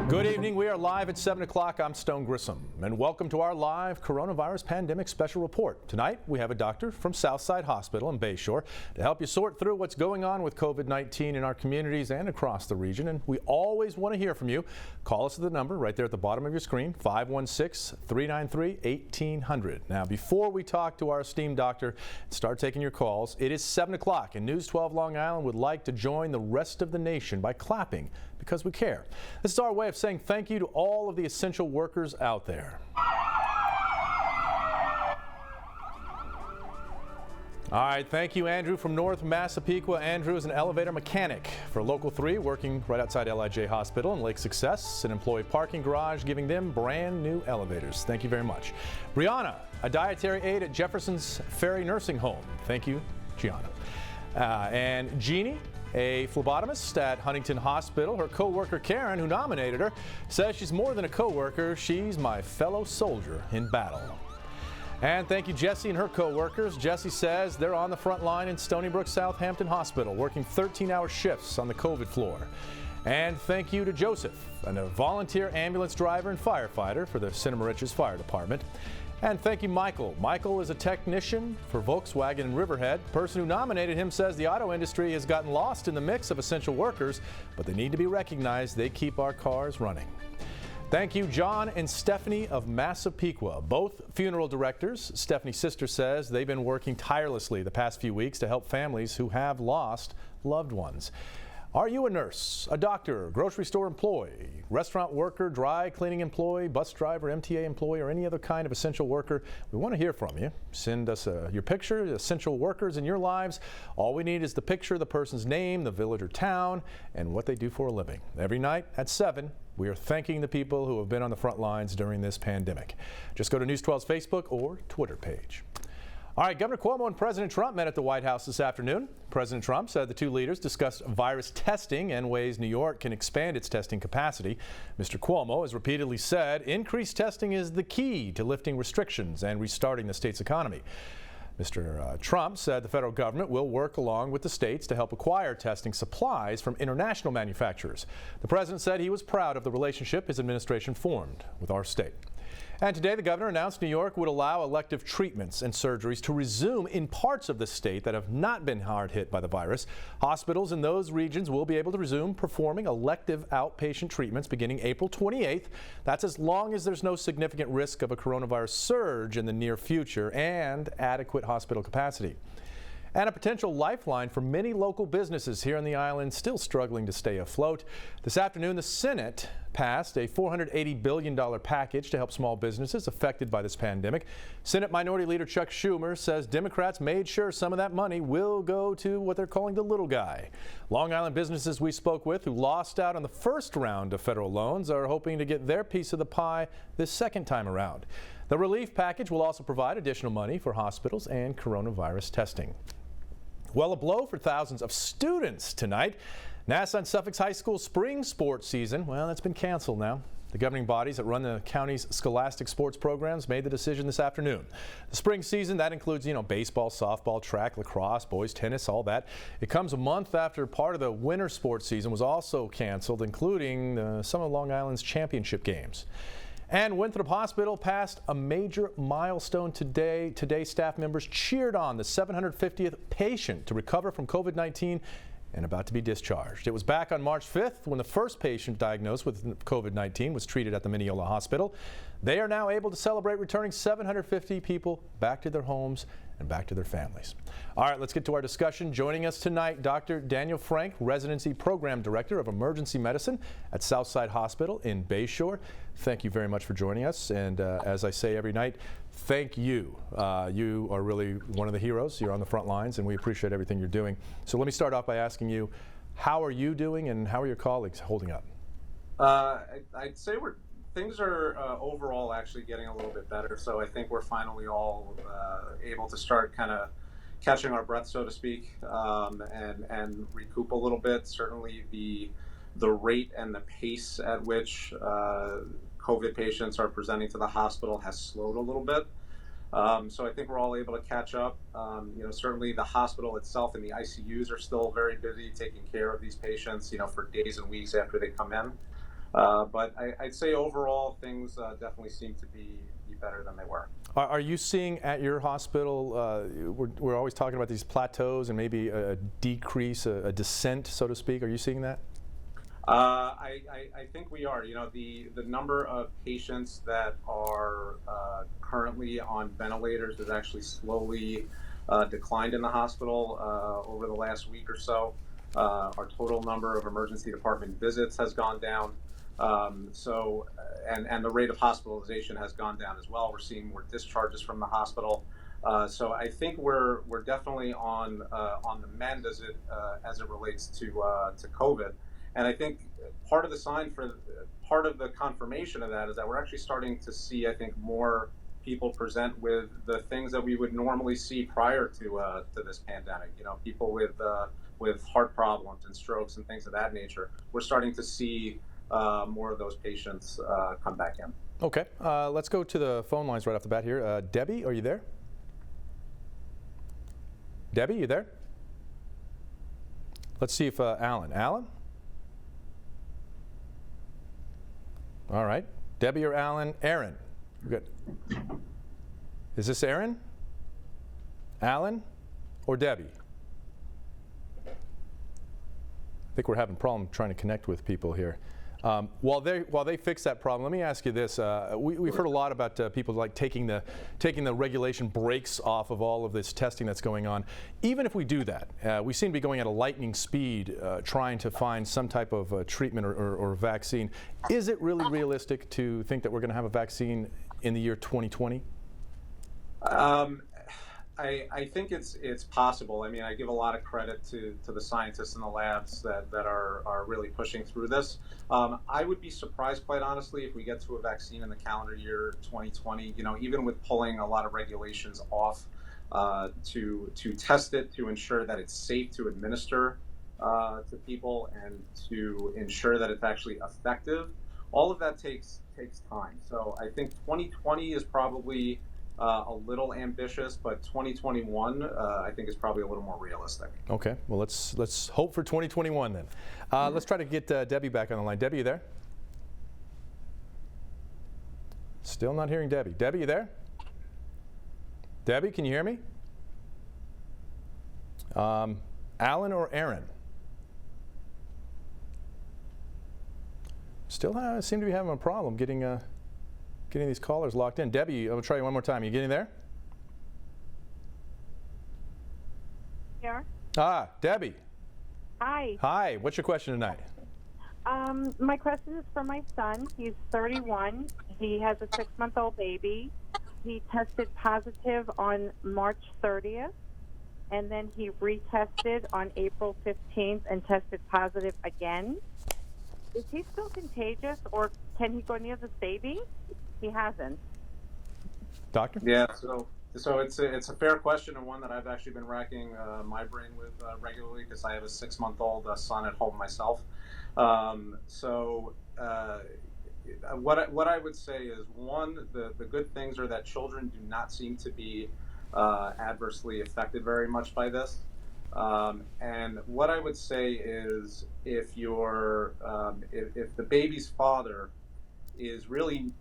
Good evening. We are live at 7 o'clock. I'm Stone Grissom, and welcome to our live coronavirus pandemic special report. Tonight, we have a doctor from Southside Hospital in Bayshore to help you sort through what's going on with COVID-19 in our communities and across the region. And we always want to hear from you. Call us at the number right there at the bottom of your screen, 516-393-1800. Now, before we talk to our esteemed doctor and start taking your calls, it is 7 o'clock, and News 12 Long Island would like to join the rest of the nation by clapping because we care. This is our way of saying thank you to all of the essential workers out there. All right, thank you, Andrew from North Massapequa. Andrew is an elevator mechanic for Local 3, working right outside LIJ Hospital in Lake Success, an employee parking garage, giving them brand new elevators. Thank you very much. Brianna, a dietary aide at Jefferson's Ferry Nursing Home. Thank you, Gianna. And Jeannie, a phlebotomist at Huntington Hospital. Her co-worker Karen, who nominated her, says she's more than a co-worker. She's my fellow soldier in battle. And thank you, Jessie and her co-workers. Jessie says they're on the front line in Stony Brook Southampton Hospital, working 13-hour shifts on the COVID floor. And thank you to Joseph, a volunteer ambulance driver and firefighter for the Cinema Riches Fire Department. And thank you, Michael. Michael is a technician for Volkswagen in Riverhead. The person who nominated him says the auto industry has gotten lost in the mix of essential workers, but they need to be recognized. They keep our cars running. Thank you, John and Stephanie of Massapequa, both funeral directors. Stephanie's sister says they've been working tirelessly the past few weeks to help families who have lost loved ones. Are you a nurse, a doctor, grocery store employee, restaurant worker, dry cleaning employee, bus driver, MTA employee, or any other kind of essential worker? We want to hear from you. Send us your picture, essential workers in your lives. All we need is the picture, the person's name, the village or town, and what they do for a living. Every night at 7, we are thanking the people who have been on the front lines during this pandemic. Just go to News 12's Facebook or Twitter page. All right, Governor Cuomo and President Trump met at the White House this afternoon. President Trump said the two leaders discussed virus testing and ways New York can expand its testing capacity. Mr. Cuomo has repeatedly said increased testing is the key to lifting restrictions and restarting the state's economy. Mr. Trump said the federal government will work along with the states to help acquire testing supplies from international manufacturers. The president said he was proud of the relationship his administration formed with our state. And today, the governor announced New York would allow elective treatments and surgeries to resume in parts of the state that have not been hard hit by the virus. Hospitals in those regions will be able to resume performing elective outpatient treatments beginning April 28th. That's as long as there's no significant risk of a coronavirus surge in the near future and adequate hospital capacity. And a potential lifeline for many local businesses here on the island still struggling to stay afloat. This afternoon, the Senate passed a $480 billion package to help small businesses affected by this pandemic. Senate Minority Leader Chuck Schumer says Democrats made sure some of that money will go to what they're calling the little guy. Long Island businesses we spoke with who lost out on the first round of federal loans are hoping to get their piece of the pie this second time around. The relief package will also provide additional money for hospitals and coronavirus testing. Well, a blow for thousands of students tonight. Nassau and Suffolk's high school spring sports season, well, that's been canceled now. The governing bodies that run the county's scholastic sports programs made the decision this afternoon. The spring season, that includes, baseball, softball, track, lacrosse, boys tennis, all that. It comes a month after part of the winter sports season was also canceled, including some of Long Island's championship games. And Winthrop Hospital passed a major milestone today. Today, staff members cheered on the 750th patient to recover from COVID-19 and about to be discharged. It was back on March 5th when the first patient diagnosed with COVID-19 was treated at the Mineola Hospital. They are now able to celebrate returning 750 people back to their homes and back to their families. All right, let's get to our discussion. Joining us tonight, Dr. Daniel Frank, Residency Program Director of Emergency Medicine at Southside Hospital in Bayshore. Thank you very much for joining us. And as I say every night, thank you. You are really one of the heroes. You're on the front lines, and we appreciate everything you're doing. So let me start off by asking you, how are you doing, and how are your colleagues holding up? I'd say things are overall actually getting a little bit better. So I think we're finally all able to start kind of catching our breath, so to speak, and recoup a little bit. Certainly the rate and the pace at which COVID patients are presenting to the hospital has slowed a little bit. So I think we're all able to catch up. Certainly the hospital itself and the ICUs are still very busy taking care of these patients, for days and weeks after they come in. But I'd say overall things definitely seem to be better than they were. Are you seeing at your hospital, we're always talking about these plateaus and maybe a decrease, a descent, so to speak. Are you seeing that? I think we are. The number of patients that are currently on ventilators has actually slowly declined in the hospital over the last week or so. Our total number of emergency department visits has gone down. And the rate of hospitalization has gone down as well. We're seeing more discharges from the hospital. So I think we're definitely on the mend as it relates to COVID. And I think part of the confirmation of that is that we're actually starting to see, I think, more people present with the things that we would normally see prior to this pandemic. People with heart problems and strokes and things of that nature. We're starting to see more of those patients come back in. Okay, let's go to the phone lines right off the bat here. Debbie, are you there? Debbie, you there? Let's see if Alan. Alan? All right. Debbie or Alan? Aaron. Good. Is this Aaron? Alan? Or Debbie? I think we're having a problem trying to connect with people here. While they fix that problem, let me ask you this. We've heard a lot about people like taking the regulation brakes off of all of this testing that's going on. Even if we do that, we seem to be going at a lightning speed trying to find some type of treatment or vaccine. Is it really realistic to think that we're going to have a vaccine in the year 2020? I think it's possible. I mean, I give a lot of credit to the scientists in the labs that are really pushing through this. I would be surprised, quite honestly, if we get to a vaccine in the calendar year 2020. Even with pulling a lot of regulations off to test it, to ensure that it's safe to administer to people, and to ensure that it's actually effective. All of that takes time. So I think 2020 is probably a little ambitious, but 2021 I think is probably a little more realistic. Okay, well let's hope for 2021 then. Let's try to get Debbie back on the line. Debbie, you there? Still not hearing Debbie. Debbie, you there? Debbie, can you hear me? Alan or Aaron? Still seem to be having a problem getting these callers locked in. Debbie, I'll try you one more time. You getting there? Here. Debbie. Hi. Hi. What's your question tonight? My question is for my son. He's 31. He has a 6-month-old baby. He tested positive on March 30th, and then he retested on April 15th and tested positive again. Is he still contagious, or can he go near this baby? He hasn't. Doctor? Yeah, so it's a fair question, and one that I've actually been racking my brain with regularly, because I have a 6-month-old son at home myself. What I would say is, one, the good things are that children do not seem to be adversely affected very much by this. And what I would say is, if the baby's father is really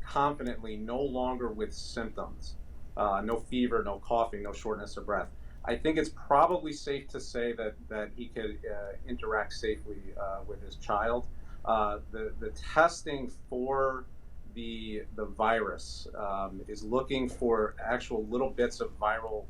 confidently no longer with symptoms, no fever, no coughing, no shortness of breath, I think it's probably safe to say that he could interact safely with his child. The testing for the virus is looking for actual little bits of viral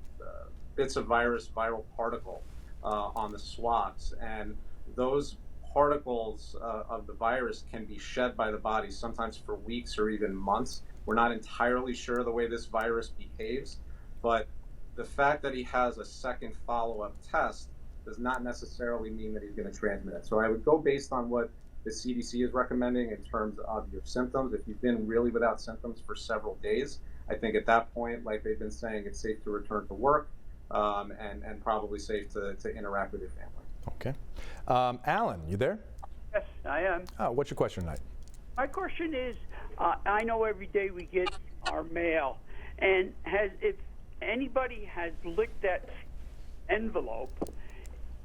particle on the swabs, and those particles of the virus can be shed by the body sometimes for weeks or even months. We're not entirely sure the way this virus behaves, but the fact that he has a second follow-up test does not necessarily mean that he's going to transmit it. So I would go based on what the CDC is recommending in terms of your symptoms. If you've been really without symptoms for several days, I think at that point, like they've been saying, it's safe to return to work, and probably safe to interact with your family. Okay. Alan, you there? Yes, I am. What's your question tonight? My question is, I know every day we get our mail, And if anybody has licked that envelope,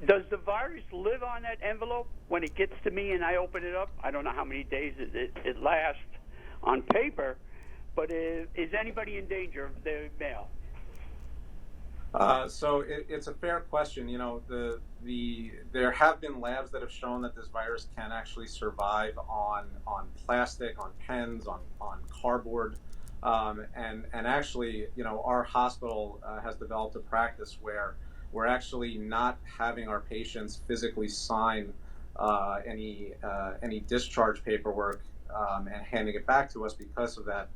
does the virus live on that envelope when it gets to me and I open it up? I don't know how many days it lasts on paper, but is anybody in danger of the mail? So it's a fair question. You know, there have been labs that have shown that this virus can actually survive on plastic, on pens, on cardboard, and actually, you know, our hospital has developed a practice where we're actually not having our patients physically sign any discharge paperwork and handing it back to us because of that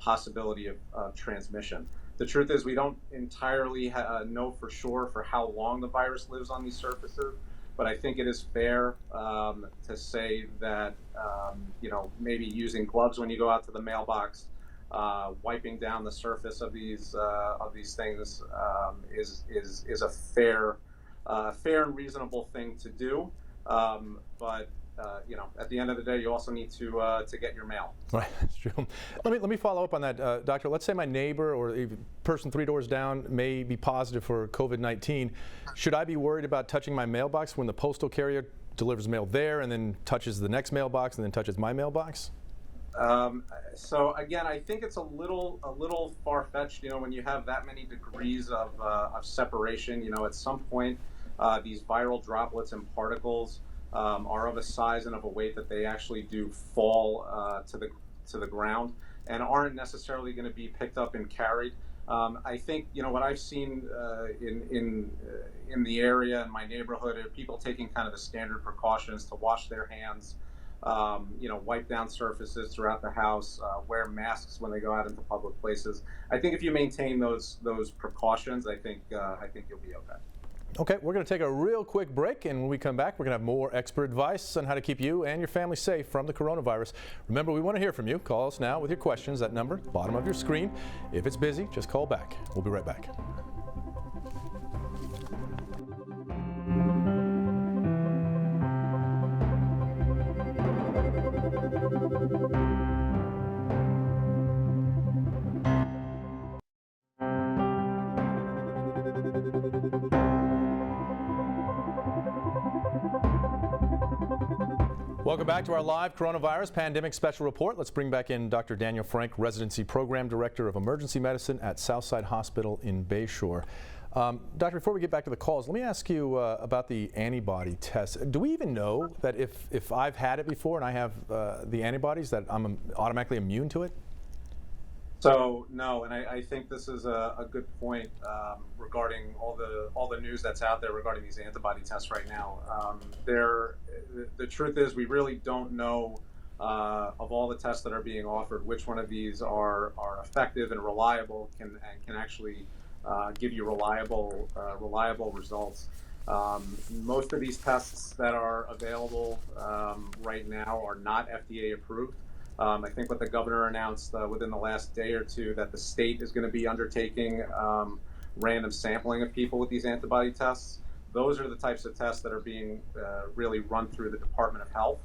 possibility of transmission. The truth is, we don't entirely know for sure for how long the virus lives on these surfaces, but I think it is fair to say that you know, maybe using gloves when you go out to the mailbox, wiping down the surface of these things is a fair and reasonable thing to do. But you know, at the end of the day, you also need to get your mail. Right, that's true. Let me follow up on that, Doctor. Let's say my neighbor or a person 3 doors down may be positive for COVID-19. Should I be worried about touching my mailbox when the postal carrier delivers mail there and then touches the next mailbox and then touches my mailbox? So again, I think it's a little far-fetched. You know, when you have that many degrees of separation, you know, at some point these viral droplets and particles are of a size and of a weight that they actually do fall to the ground and aren't necessarily going to be picked up and carried. I think, you know, what I've seen in the area in my neighborhood are people taking kind of the standard precautions to wash their hands, you know, wipe down surfaces throughout the house, wear masks when they go out into public places. I think if you maintain those precautions, I think you'll be okay. Okay, we're going to take a real quick break, and when we come back, we're going to have more expert advice on how to keep you and your family safe from the coronavirus. Remember, we want to hear from you. Call us now with your questions. That number, bottom of your screen. If it's busy, just call back. We'll be right back. Welcome back to our live coronavirus pandemic special report. Let's bring back in Dr. Daniel Frank, Residency Program Director of Emergency Medicine at Southside Hospital in Bayshore. Doctor, before we get back to the calls, let me ask you about the antibody test. Do we even know that if I've had it before and I have the antibodies, that I'm automatically immune to it? So no, and I think this is a good point regarding all the news that's out there regarding these antibody tests right now. The truth is, we really don't know of all the tests that are being offered which one of these are effective and reliable and can actually give you reliable results. Most of these tests that are available right now are not FDA approved. I think what the governor announced within the last day or two that the state is going to be undertaking random sampling of people with these antibody tests. Those are the types of tests that are being really run through the Department of Health.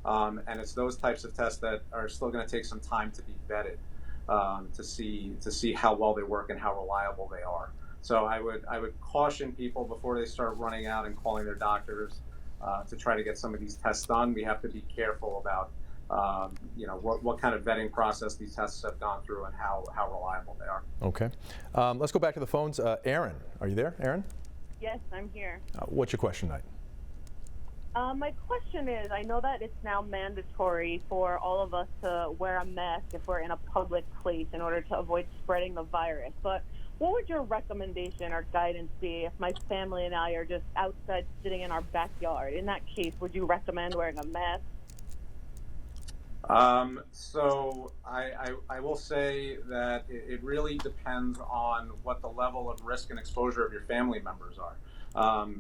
And it's those types of tests that are still going to take some time to be vetted to see how well they work and how reliable they are. So I would caution people before they start running out and calling their doctors to try to get some of these tests done. We have to be careful about you know, what kind of vetting process these tests have gone through and how reliable they are. Okay. Let's go back to the phones. Aaron, are you there, Aaron? Yes, I'm here. What's your question tonight? My question is, I know that it's now mandatory for all of us to wear a mask if we're in a public place in order to avoid spreading the virus, but what would your recommendation or guidance be if my family and I are just outside sitting in our backyard? In that case, would you recommend wearing a mask? So I will say that it really depends on what the level of risk and exposure of your family members are.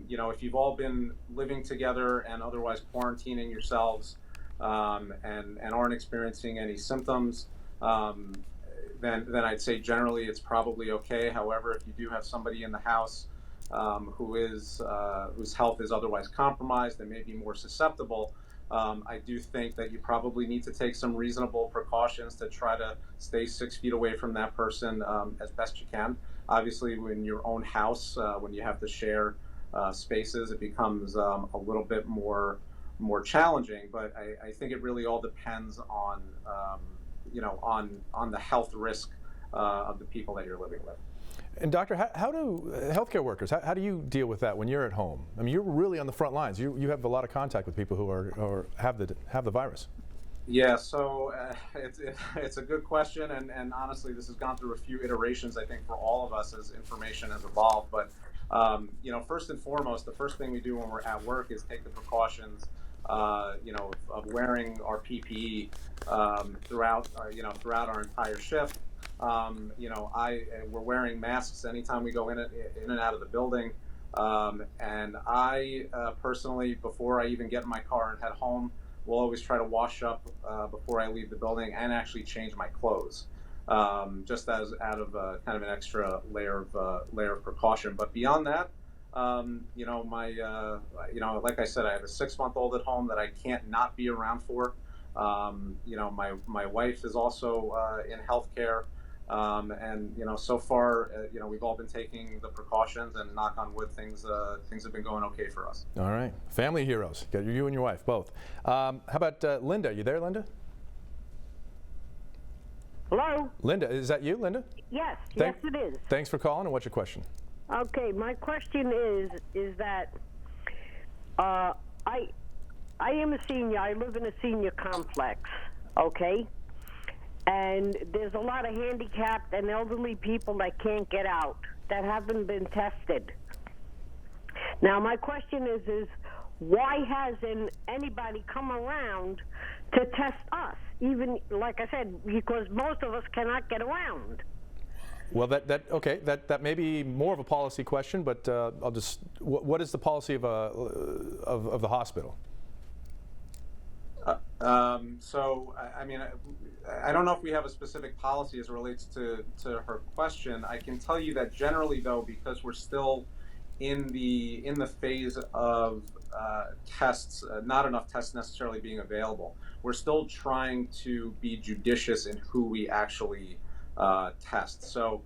You know, if you've all been living together and otherwise quarantining yourselves and aren't experiencing any symptoms, then I'd say generally it's probably okay. However, if you do have somebody in the house whose health is otherwise compromised and may be more susceptible, I do think that you probably need to take some reasonable precautions to try to stay 6 feet away from that person as best you can. Obviously, in your own house, when you have to share spaces, it becomes a little bit more challenging. But I think it really all depends on on the health risk of the people that you're living with. And doctor, how do healthcare workers, how do you deal with that when you're at home? I mean, you're really on the front lines. You have a lot of contact with people who have the virus. Yeah, so it's a good question, and honestly, this has gone through a few iterations, I think, for all of us as information has evolved. But first and foremost, the first thing we do when we're at work is take the precautions, of wearing our PPE throughout our entire shift. We're wearing masks anytime we go in and out of the building. And I personally, before I even get in my car and head home, will always try to wash up before I leave the building and actually change my clothes, just as out of kind of an extra layer of precaution. But beyond that, like I said, I have a 6-month-old at home that I can't not be around for. My wife is also in healthcare. And so far, we've all been taking the precautions, and knock on wood, things have been going okay for us. All right, family heroes. Got you and your wife both. How about Linda? You there, Linda? Hello? Linda, is that you, Linda? Yes, yes it is. Thanks for calling, and what's your question? Okay, my question is that I am a senior. I live in a senior complex, okay? And there's a lot of handicapped and elderly people that can't get out, that haven't been tested. Now, my question is why hasn't anybody come around to test us? Even, like I said, because most of us cannot get around. Well, that may be more of a policy question, but what is the policy of the hospital? I don't know if we have a specific policy as it relates to her question. I can tell you that generally, though, because we're still in the phase of tests, not enough tests necessarily being available, we're still trying to be judicious in who we actually test. So,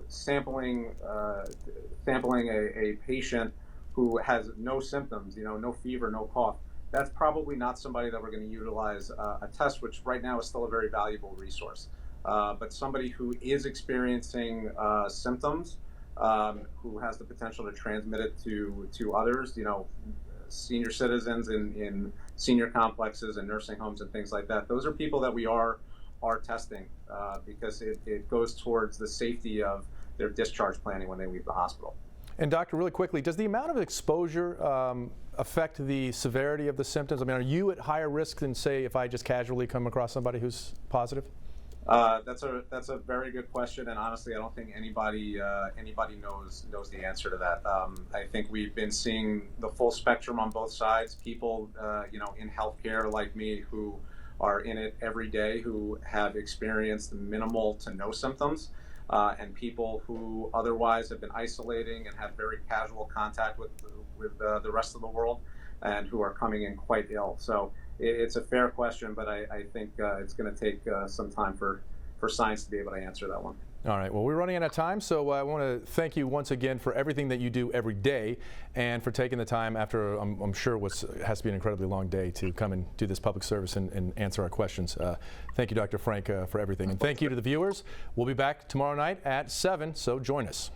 sampling a patient who has no symptoms, no fever, no cough, that's probably not somebody that we're going to utilize a test, which right now is still a very valuable resource. But somebody who is experiencing symptoms, who has the potential to transmit it to others, senior citizens in senior complexes and nursing homes and things like that, those are people that we are testing because it goes towards the safety of their discharge planning when they leave the hospital. And doctor, really quickly, does the amount of exposure affect the severity of the symptoms? I mean, are you at higher risk than, say, if I just casually come across somebody who's positive? That's a very good question, and honestly, I don't think anybody knows the answer to that. I think we've been seeing the full spectrum on both sides. People, in healthcare like me, who are in it every day, who have experienced minimal to no symptoms. And people who otherwise have been isolating and have very casual contact with the rest of the world, and who are coming in quite ill. So it's a fair question, but I think it's going to take some time for science to be able to answer that one. All right, well, we're running out of time, so I want to thank you once again for everything that you do every day, and for taking the time after, I'm sure, has to be an incredibly long day to come and do this public service and answer our questions. Thank you, Dr. Frank, for everything, and thank you to the viewers. We'll be back tomorrow night at 7, so join us.